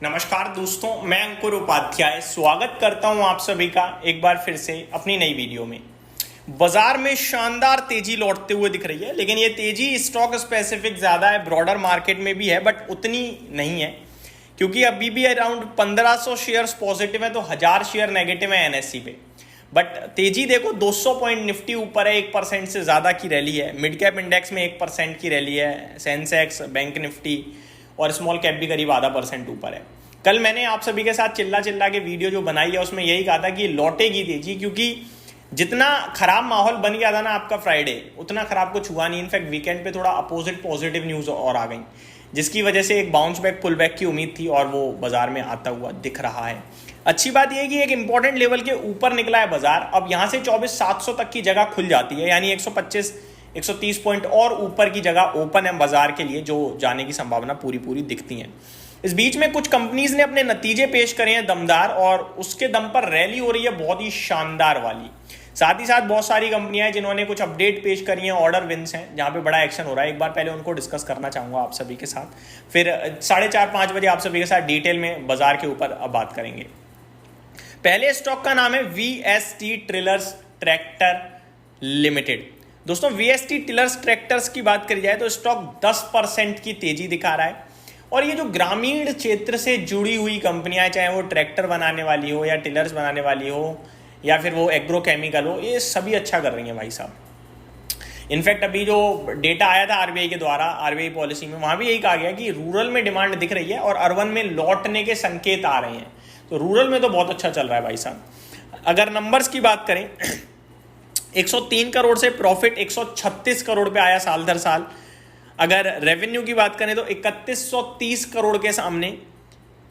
नमस्कार दोस्तों, मैं अंकुर उपाध्याय स्वागत करता हूं आप सभी का एक बार फिर से अपनी नई वीडियो में। बाजार में शानदार तेजी लौटते हुए दिख रही है, लेकिन ये तेजी स्टॉक स्पेसिफिक ज्यादा है, ब्रॉडर मार्केट में भी है बट उतनी नहीं है, क्योंकि अभी भी अराउंड 1500 शेयर्स पॉजिटिव है तो 1000 शेयर नेगेटिव है एनएससी पे। बट तेजी देखो 200 पॉइंट निफ्टी ऊपर है, 1% से ज्यादा की रैली है। मिड कैप इंडेक्स में 1% की रैली है, सेंसेक्स, बैंक निफ्टी और स्मॉल कैप भी करीब आधा % ऊपर है। कल मैंने आप सभी के साथ चिल्ला चिल्ला के वीडियो जो बनाई है उसमें यही कहा था कि लौटेगी तेजी, क्योंकि जितना खराब माहौल बन गया था ना आपका फ्राइडे, उतना खराब कुछ हुआ नहीं। इनफैक्ट वीकेंड पे थोड़ा अपोजिट पॉजिटिव न्यूज और आ गई, जिसकी वजह से एक बाउंस बैक पुल बैक की उम्मीद थी और वो बाजार में आता हुआ दिख रहा है। अच्छी बात यह है कि एक इंपॉर्टेंट लेवल के ऊपर निकला है बाजार। अब यहां से 24,700 तक की जगह खुल जाती है, यानी 125 130 पॉइंट और ऊपर की जगह ओपन है बाजार के लिए, जो जाने की संभावना पूरी दिखती है। इस बीच में कुछ कंपनीज ने अपने नतीजे पेश करे हैं दमदार, और उसके दम पर रैली हो रही है बहुत ही शानदार वाली। साथ ही साथ बहुत सारी कंपनियां हैं जिन्होंने कुछ अपडेट पेश करी हैं, ऑर्डर विन्स हैं जहां पे बड़ा एक्शन हो रहा है। एक बार पहले उनको डिस्कस करना चाहूंगा आप सभी के साथ, फिर 4:30-5 बजे आप सभी के साथ डिटेल में बाजार के ऊपर अब बात करेंगे। पहले स्टॉक का नाम है वीएसटी टिलर्स ट्रैक्टर लिमिटेड। दोस्तों, वीएसटी टिलर्स ट्रैक्टर्स की बात करी जाए तो स्टॉक 10% की तेजी दिखा रहा है। और ये जो ग्रामीण क्षेत्र से जुड़ी हुई कंपनियां, चाहे वो ट्रैक्टर बनाने वाली हो या टिलर्स बनाने वाली हो या फिर वो एग्रोकेमिकल हो, ये सभी अच्छा कर रही हैं भाई साहब। इनफैक्ट अभी जो डेटा आया था आरबीआई के द्वारा, आरबीआई पॉलिसी में, वहां भी यही कहा गया कि रूरल में डिमांड दिख रही है और अर्बन में लौटने के संकेत आ रहे हैं। तो रूरल में तो बहुत अच्छा चल रहा है भाई साहब। अगर नंबर्स की बात करें 103 करोड़ से प्रॉफिट 136 करोड़ पे आया साल दर साल। अगर रेवेन्यू की बात करें तो 3130 करोड़ के सामने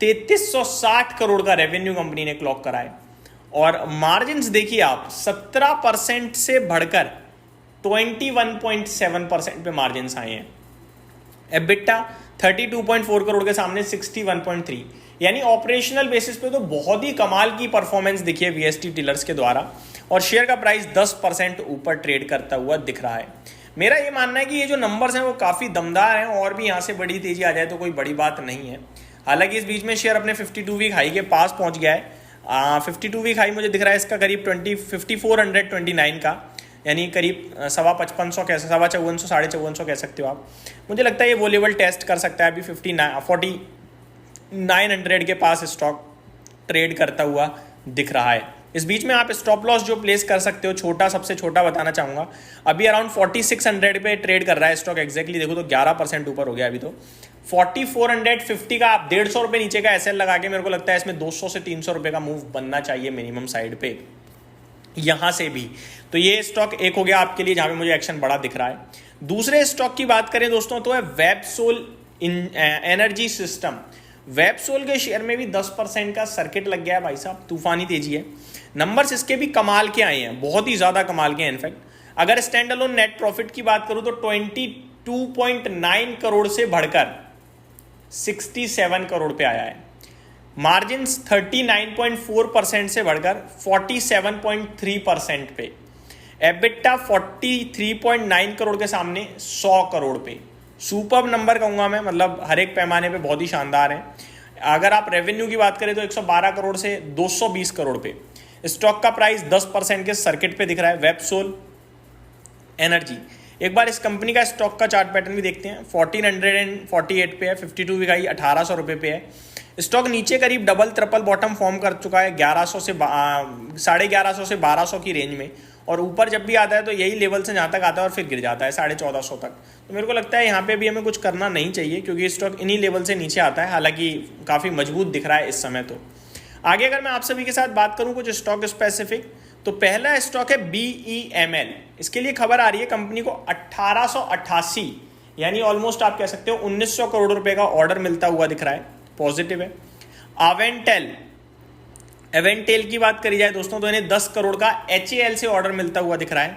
3360 करोड़ का रेवेन्यू कंपनी ने क्लॉक करा है। और मार्जिन्स देखिए आप, 17% से बढ़कर 21.7% पे मार्जिन्स आए हैं। एबिटा 32.4 करोड़ के सामने 61.3, यानी ऑपरेशनल बेसिस पे तो बहुत ही कमाल की परफॉर्मेंस दिखी है वीएसटी टिलर्स के द्वारा, और शेयर का प्राइस 10% ऊपर ट्रेड करता हुआ दिख रहा है। मेरा ये मानना है कि ये जो नंबर्स हैं वो काफ़ी दमदार हैं, और भी यहाँ से बड़ी तेजी आ जाए तो कोई बड़ी बात नहीं है। हालांकि इस बीच में शेयर अपने 52 वीक हाई के पास पहुँच गया है। 52 वीक हाई मुझे दिख रहा है इसका करीब 5429 का, यानी करीब 5500 कह 5400 5400 कह सकते हो आप। मुझे लगता है ये वो लेवल टेस्ट कर सकता है। अभी 4900 के पास स्टॉक ट्रेड करता हुआ दिख रहा है। इस बीच में आप स्टॉप लॉस जो प्लेस कर सकते हो, छोटा, सबसे छोटा बताना चाहूँगा, अभी अराउंड 4600 पे ट्रेड कर रहा है स्टॉक। एग्जैक्टली देखो तो 11% ऊपर हो गया अभी तो। 4450 का आप 150 रुपये नीचे का एसएल लगा के, मेरे को लगता है इसमें 200 से 300 रुपये का मूव बनना चाहिए मिनिमम साइड पे, यहाँ से भी। तो ये स्टॉक एक हो गया आपके लिए जहाँ पे मुझे एक्शन बड़ा दिख रहा है। दूसरे स्टॉक की बात करें दोस्तों तो है वेबसोल एनर्जी सिस्टम। वेबसोल के शेयर में भी 10% का सर्किट लग गया है भाई साहब, तूफानी तेजी है। नंबर्स इसके भी कमाल के आए हैं, बहुत ही ज्यादा कमाल के हैं। इनफैक्ट अगर स्टैंड अलोन नेट प्रॉफिट की बात करूं तो 22.9 करोड़ से बढ़कर 67 करोड़ पे आया है। मार्जिन्स 39.4% से बढ़कर 47.3% पे। एबिटा 43.9 करोड़ के सामने 100 करोड़ पे। सुपर नंबर कहूंगा मैं, मतलब हर एक पैमाने पे बहुत ही शानदार है। अगर आप रेवेन्यू की बात करें तो 112 करोड़ से 220 करोड़ पे। स्टॉक का प्राइस 10% के सर्किट पे दिख रहा है। वेबसोल एनर्जी, एक बार इस कंपनी का स्टॉक का चार्ट पैटर्न भी देखते हैं। 1448 पे है, 52 वीक हाई 1800 रुपये पे है। स्टॉक नीचे करीब डबल ट्रिपल बॉटम फॉर्म कर चुका है 1100 से 1150 से 1200 की रेंज में, और ऊपर जब भी आता है तो यही लेवल से जहाँ तक आता है और फिर गिर जाता है 1450 तक। तो मेरे को लगता है यहाँ पे भी हमें कुछ करना नहीं चाहिए, क्योंकि स्टॉक इन्हीं लेवल से नीचे आता है। हालांकि काफ़ी मजबूत दिख रहा है इस समय। तो आगे अगर मैं आप सभी के साथ बात करूँ कुछ स्टॉक स्पेसिफिक, तो पहला स्टॉक है BEML। इसके लिए खबर आ रही है कंपनी को 1888, यानी ऑलमोस्ट आप कह सकते हो 1900 करोड़ रुपए का ऑर्डर मिलता हुआ दिख रहा है, पॉजिटिव है। एवेंटेल की बात करी जाए दोस्तों तो इन्हें 10 करोड़ का HAL से ऑर्डर मिलता हुआ दिख रहा है।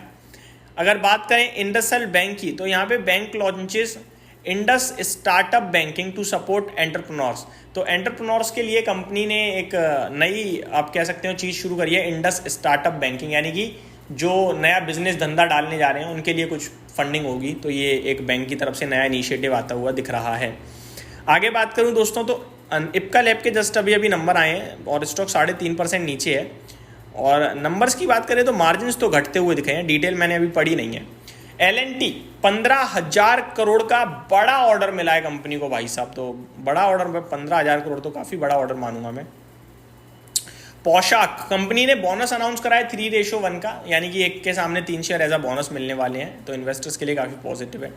अगर बात करें इंडसइंड बैंक की, तो यहाँ पे bank launches Indus startup banking to support entrepreneurs. तो एंटरप्रेन्योर्स के लिए कंपनी ने एक नई आप कह सकते हो चीज़ शुरू करी है, इंडस स्टार्टअप बैंकिंग, यानी कि जो नया बिजनेस धंधा डालने जा रहे हैं उनके लिए कुछ फंडिंग होगी। तो ये एक बैंक की तरफ से नया इनिशिएटिव आता हुआ दिख रहा है। आगे बात करूं दोस्तों तो इप्का लैब के जस्ट अभी नंबर आए हैं और स्टॉक 3.5% नीचे है। और नंबर्स की बात करें तो मार्जिन्स तो घटते हुए दिखे हैं, डिटेल मैंने अभी पढ़ी नहीं है। L&T 15,000 करोड़ का बड़ा ऑर्डर मिला है कंपनी को भाई साहब, तो बड़ा ऑर्डर में 15,000 करोड़ तो काफ़ी बड़ा ऑर्डर मानूंगा मैं। पोशाक कंपनी ने बोनस अनाउंस करा है 3:1 का, यानी कि 1 के सामने 3 शेयर एज अ बोनस मिलने वाले हैं, तो इन्वेस्टर्स के लिए काफ़ी पॉजिटिव है।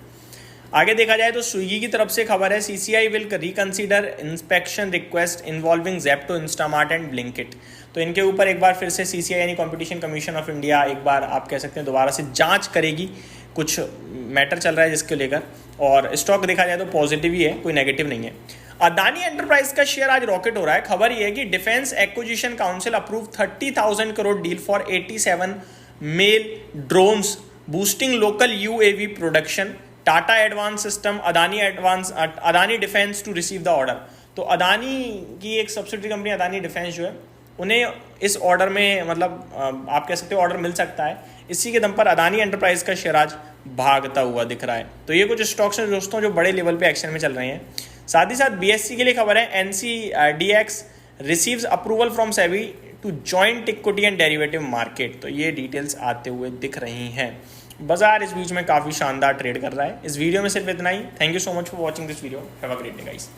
आगे देखा जाए तो स्विगी की तरफ से खबर है CCI will reconsider inspection request involving Zepto, Instamart and Blinkit. तो इनके ऊपर एक बार फिर से CCI यानी कॉम्पिटिशन कमीशन ऑफ इंडिया एक बार आप कह सकते हैं दोबारा से जांच करेगी, कुछ मैटर चल रहा है जिसको लेकर। और स्टॉक देखा जाए तो पॉजिटिव ही है, कोई नेगेटिव नहीं है। अदानी एंटरप्राइज का शेयर आज रॉकेट हो रहा है। खबर यह है कि defence acquisition council approve 30,000 crore deal for 87 male drones boosting local UAV production. Tata advance system, Adani defence to receive the order. तो अदानी की एक सब्सिडरी कंपनी अदानी डिफेंस जो है, उन्हें इस ऑर्डर में मतलब आप कह सकते हो ऑर्डर मिल सकता है। इसी के दम पर अदानी एंटरप्राइज का शेयर आज भागता हुआ दिख रहा है। तो ये कुछ स्टॉक्स हैं दोस्तों जो बड़े लेवल पे एक्शन में चल रहे हैं। साथ ही साथ BSE के लिए खबर है, NCDX receives approval from SEBI to joint equity and derivative market. तो ये डिटेल्स आते हुए दिख रही हैं। बाजार इस बीच में काफ़ी शानदार ट्रेड कर रहा है। इस वीडियो में सिर्फ इतना ही। Thank you so much for watching this video. Have a great day guys.